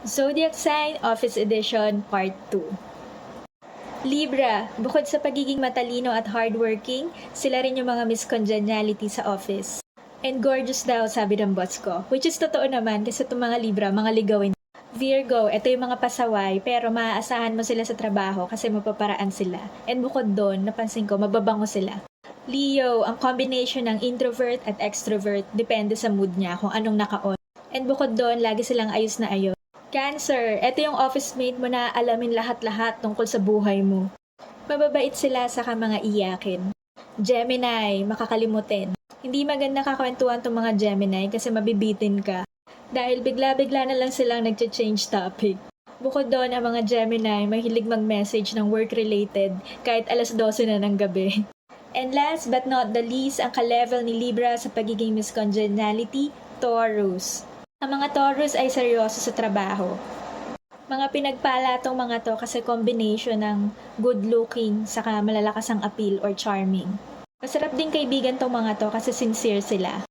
Zodiac Sign Office Edition Part 2. Libra, bukod sa pagiging matalino at hardworking, sila rin yung mga Miss Congeniality sa office. And gorgeous daw, sabi ng boss ko. Which is totoo naman kasi itong mga Libra, mga ligawin. Virgo, ito yung mga pasaway pero maaasahan mo sila sa trabaho kasi mapaparaan sila. And bukod doon, napansin ko, mababango sila. Leo, ang combination ng introvert at extrovert, depende sa mood niya kung anong naka-on. And bukod doon, lagi silang ayos na ayos. Cancer, ito yung office mate mo na alamin lahat-lahat tungkol sa buhay mo. Mababait sila sa mga iyakin. Gemini, makakalimutin. Hindi maganda kakwentuhan tong mga Gemini kasi mabibitin ka. Dahil bigla-bigla na lang silang nag-change topic. Bukod doon, ang mga Gemini mahilig mag-message ng work-related kahit alas 12 na ng gabi. And last but not the least, ang ka-level ni Libra sa pagiging Miss Congeniality, Taurus. Ang mga Taurus ay seryoso sa trabaho. Mga pinagpala tong mga to kasi combination ng good looking saka malalakas ang appeal or charming. Masarap din kaibigan tong mga to kasi sincere sila.